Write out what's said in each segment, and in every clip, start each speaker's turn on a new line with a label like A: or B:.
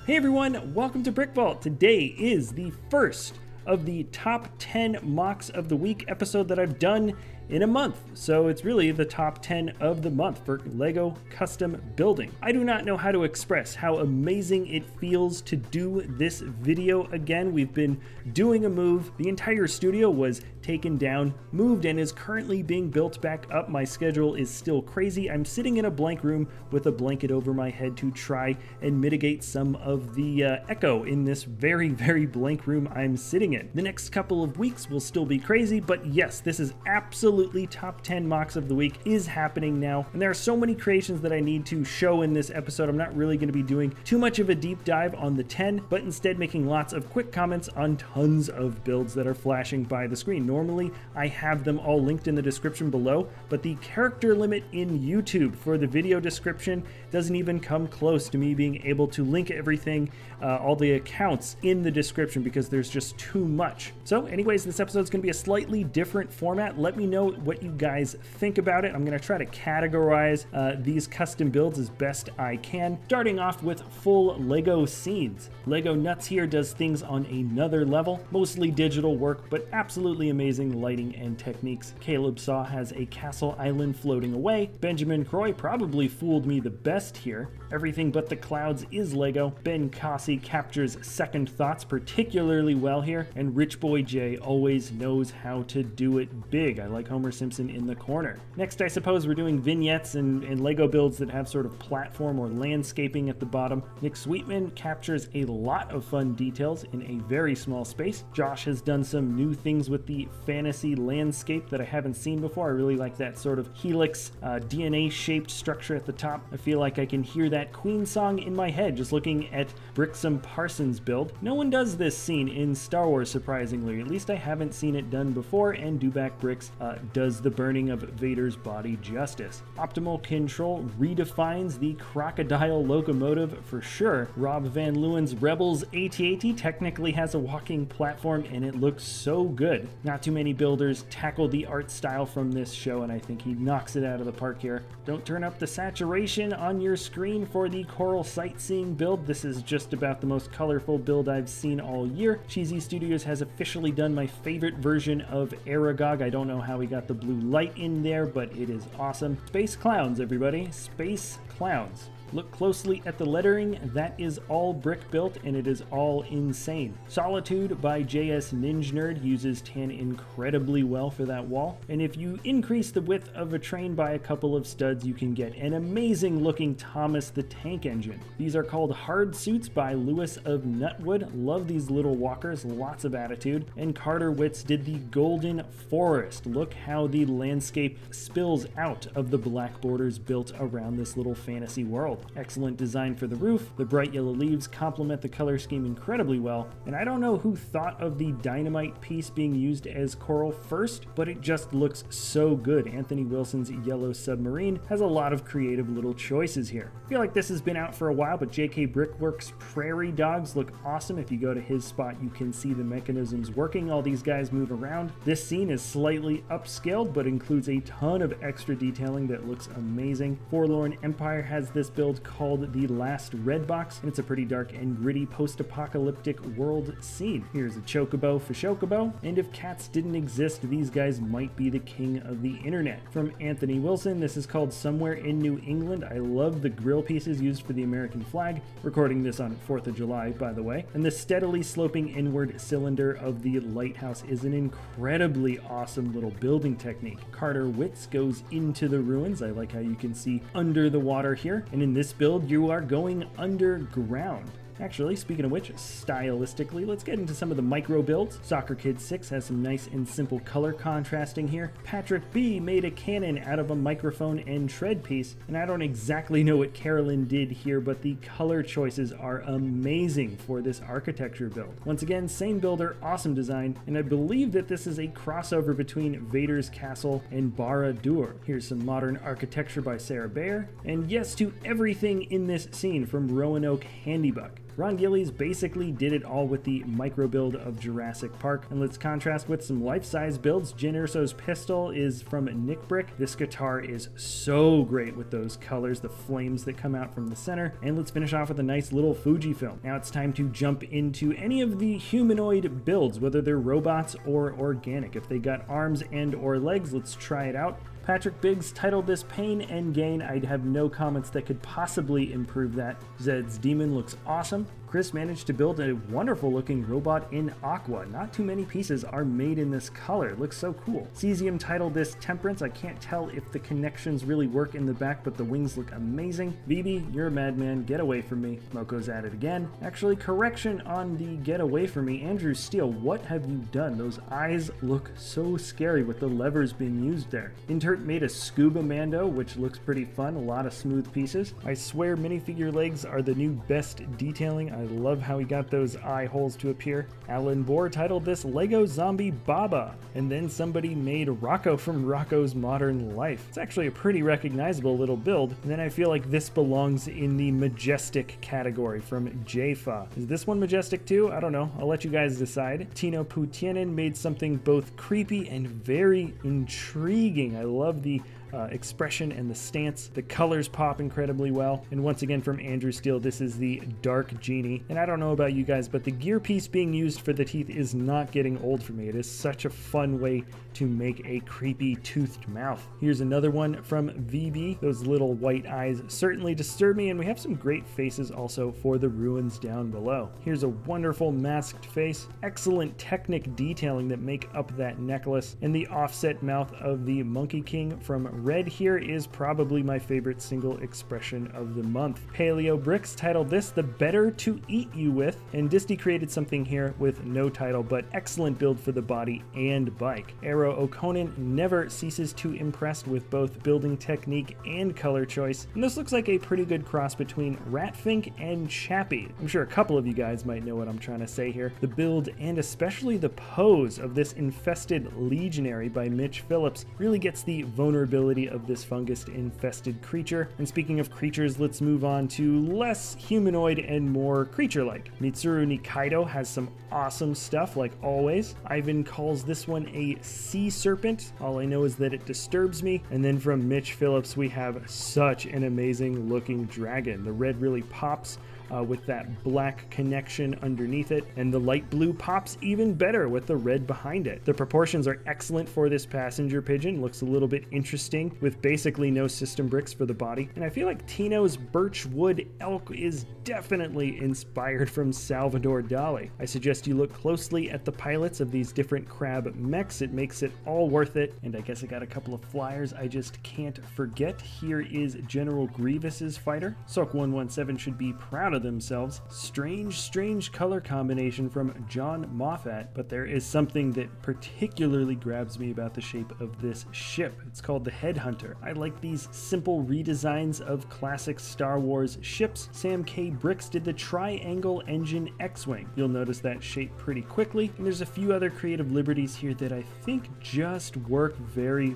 A: Hey everyone, welcome to BrickVault. Today is the first of the top 10 mocks of the week episode that I've done in a month. So it's really the top 10 of the month for Lego custom building. I do not know how to express how amazing it feels to do this video again. We've been doing a move. The entire studio was taken down, moved, and is currently being built back up. My schedule is still crazy. I'm sitting in a blank room with a blanket over my head to try and mitigate some of the echo in this very, very blank room I'm sitting in. The next couple of weeks will still be crazy, but yes, this is absolutely top 10 mocks of the week is happening now. And there are so many creations that I need to show in this episode. I'm not really going to be doing too much of a deep dive on the 10, but instead making lots of quick comments on tons of builds that are flashing by the screen. Normally, I have them all linked in the description below, but the character limit in YouTube for the video description doesn't even come close to me being able to link everything, all the accounts in the description, because there's just too much. So anyways, this episode is going to be a slightly different format. Let me know what you guys think about it. I'm going to try to categorize these custom builds as best I can, starting off with full Lego scenes. Lego Nuts here does things on another level, mostly digital work, but absolutely amazing lighting and techniques. Caleb Saw has a castle island floating away. Benjamin Croy probably fooled me the best here. Everything But the Clouds is Lego. Ben Cossey captures second thoughts particularly well here, and Rich Boy J always knows how to do it big. I like Homer Simpson in the corner. Next, I suppose we're doing vignettes and Lego builds that have sort of platform or landscaping at the bottom. Nick Sweetman captures a lot of fun details in a very small space. Josh has done some new things with the fantasy landscape that I haven't seen before. I really like that sort of helix DNA-shaped structure at the top. I feel like I can hear that Queen song in my head just looking at Brixum Parsons' build. No one does this scene in Star Wars, surprisingly. At least I haven't seen it done before, and Dewback Bricks does the burning of Vader's body justice. Optimal Control redefines the crocodile locomotive for sure. Rob Van Leeuwen's Rebels AT-AT technically has a walking platform, and it looks so good. Not too many builders tackle the art style from this show, and I think he knocks it out of the park here. Don't turn up the saturation on your screen for the Coral Sightseeing build. This is just about the most colorful build I've seen all year. Cheesy Studios has officially done my favorite version of Aragog. I don't know how he got the blue light in there, but it is awesome. Space Clowns, everybody. Space Clowns. Look closely at the lettering. That is all brick built, and it is all insane. Solitude by JS Ninja Nerd uses tan incredibly well for that wall. And if you increase the width of a train by a couple of studs, you can get an amazing looking Thomas the Tank Engine. These are called Hard Suits by Lewis of Nutwood. Love these little walkers, lots of attitude. And Carter Witz did the Golden Forest. Look how the landscape spills out of the black borders built around this little fantasy world. Excellent design for the roof. The bright yellow leaves complement the color scheme incredibly well, and I don't know who thought of the dynamite piece being used as coral first, but it just looks so good. Anthony Wilson's Yellow Submarine has a lot of creative little choices here. I feel like this has been out for a while, but JK Brickworks' Prairie Dogs look awesome. If you go to his spot, you can see the mechanisms working. All these guys move around. This scene is slightly upscaled, but includes a ton of extra detailing that looks amazing. Forlorn Empire has this build called The Last Red Box, and it's a pretty dark and gritty post-apocalyptic world scene. Here's a Chocobo for Chocobo, and if cats didn't exist, these guys might be the king of the internet. From Anthony Wilson, this is called Somewhere in New England. I love the grill pieces used for the American flag. Recording this on 4th of July, by the way. And the steadily sloping inward cylinder of the lighthouse is an incredibly awesome little building technique. Carter Witz goes into the ruins. I like how you can see under the water here, and in this build you are going underground. Actually, speaking of which, stylistically, let's get into some of the micro builds. Soccer Kid 6 has some nice and simple color contrasting here. Patrick B made a cannon out of a microphone and tread piece, and I don't exactly know what Carolyn did here, but the color choices are amazing for this architecture build. Once again, same builder, awesome design, and I believe that this is a crossover between Vader's Castle and Barad-dûr. Here's some modern architecture by Sarah Bayer, and yes to everything in this scene from Roanoke Handybuck. Ron Gillies basically did it all with the micro build of Jurassic Park, and let's contrast with some life-size builds. Jyn Erso's pistol is from Nick Brick. This guitar is so great with those colors, the flames that come out from the center, and let's finish off with a nice little Fujifilm. Now it's time to jump into any of the humanoid builds, whether they're robots or organic. If they got arms and or legs, let's try it out. Patrick Biggs titled this Pain and Gain. I'd have no comments that could possibly improve that. Zed's Demon looks awesome. Chris managed to build a wonderful looking robot in aqua. Not too many pieces are made in this color. It looks so cool. Cesium titled this Temperance. I can't tell if the connections really work in the back, but the wings look amazing. VB, you're a madman. Get away from me. Moko's at it again. Actually, correction on the get away from me. Andrew Steele, what have you done? Those eyes look so scary with the levers being used there. Intert made a Scuba Mando, which looks pretty fun. A lot of smooth pieces. I swear minifigure legs are the new best detailing. I love how he got those eye holes to appear. Alan Bohr titled this Lego Zombie Baba, and then somebody made Rocco from Rocco's Modern Life. It's actually a pretty recognizable little build, and then I feel like this belongs in the majestic category from JFA. Is this one majestic too? I don't know. I'll let you guys decide. Tino Putienen made something both creepy and very intriguing. I love the expression and the stance. The colors pop incredibly well. And once again from Andrew Steele, this is the Dark Genie. And I don't know about you guys, but the gear piece being used for the teeth is not getting old for me. It is such a fun way to make a creepy toothed mouth. Here's another one from VB. Those little white eyes certainly disturb me, and we have some great faces also for the ruins down below. Here's a wonderful masked face, excellent Technic detailing that make up that necklace, and the offset mouth of the Monkey King from Red here is probably my favorite single expression of the month. Paleo Bricks titled this The Better to Eat You With, and Disney created something here with no title, but excellent build for the body and bike. Arrow O'Conan never ceases to impress with both building technique and color choice, and this looks like a pretty good cross between Ratfink and Chappie. I'm sure a couple of you guys might know what I'm trying to say here. The build and especially the pose of this infested legionary by Mitch Phillips really gets the vulnerability of this fungus-infested creature. And speaking of creatures, let's move on to less humanoid and more creature-like. Mitsuru Nikaido has some awesome stuff, like always. Ivan calls this one a sea serpent. All I know is that it disturbs me. And then from Mitch Phillips, we have such an amazing looking dragon. The red really pops with that black connection underneath it, and the light blue pops even better with the red behind it. The proportions are excellent for this passenger pigeon. Looks a little bit interesting with basically no system bricks for the body, and I feel like Tino's birchwood elk is definitely inspired from Salvador Dali. I suggest you look closely at the pilots of these different crab mechs. It makes it all worth it. And I guess I got a couple of flyers I just can't forget. Here is General Grievous's fighter. Sok 117 should be proud of themselves. Strange color combination from John Moffat, but there is something that particularly grabs me about the shape of this ship. It's called the Headhunter. I like these simple redesigns of classic Star Wars ships. Sam K. Bricks did the triangle engine X-Wing. You'll notice that shape pretty quickly, and there's a few other creative liberties here that I think just work very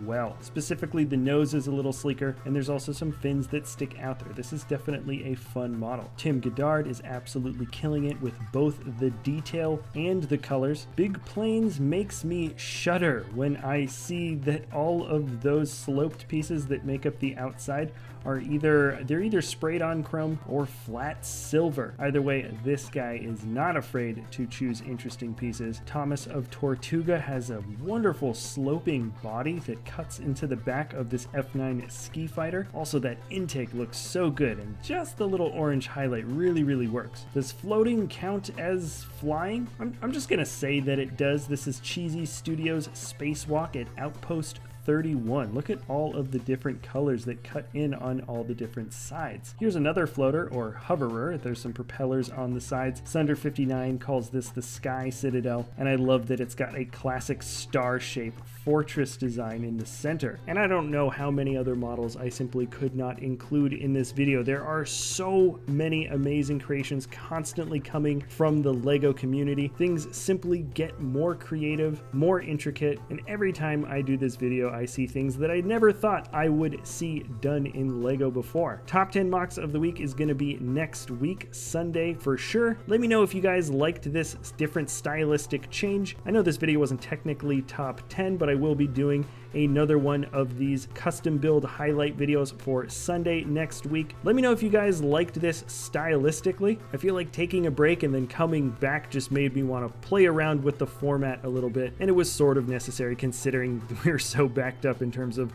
A: well. Specifically, the nose is a little sleeker, and there's also some fins that stick out there. This is definitely a fun model. Tim Goddard is absolutely killing it with both the detail and the colors. Big Planes makes me shudder when I see that all of those sloped pieces that make up the outside are either sprayed on chrome or flat silver. Either way, this guy is not afraid to choose interesting pieces. Thomas of Tortuga has a wonderful sloping body that cuts into the back of this F9 ski fighter. Also, that intake looks so good, and just the little orange highlight really works. Does floating count as flying? I'm just gonna say that it does. This is Cheesy Studios Spacewalk at Outpost 31. Look at all of the different colors that cut in on all the different sides. Here's another floater or hoverer. There's some propellers on the sides. Sunder59 calls this the Sky Citadel, and I love that it's got a classic star shape fortress design in the center. And I don't know how many other models I simply could not include in this video. There are so many amazing creations constantly coming from the LEGO community. Things simply get more creative, more intricate, and every time I do this video, I see things that I never thought I would see done in LEGO before. Top 10 mocks of the week is going to be next week, Sunday for sure. Let me know if you guys liked this different stylistic change. I know this video wasn't technically top 10, but I will be doing another one of these custom build highlight videos for Sunday next week. Let me know if you guys liked this stylistically. I feel like taking a break and then coming back just made me want to play around with the format a little bit, and it was sort of necessary considering we were so backed up in terms of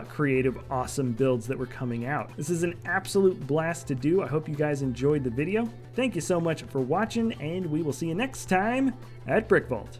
A: creative, awesome builds that were coming out. This is an absolute blast to do. I hope you guys enjoyed the video. Thank you so much for watching, and we will see you next time at BrickVault.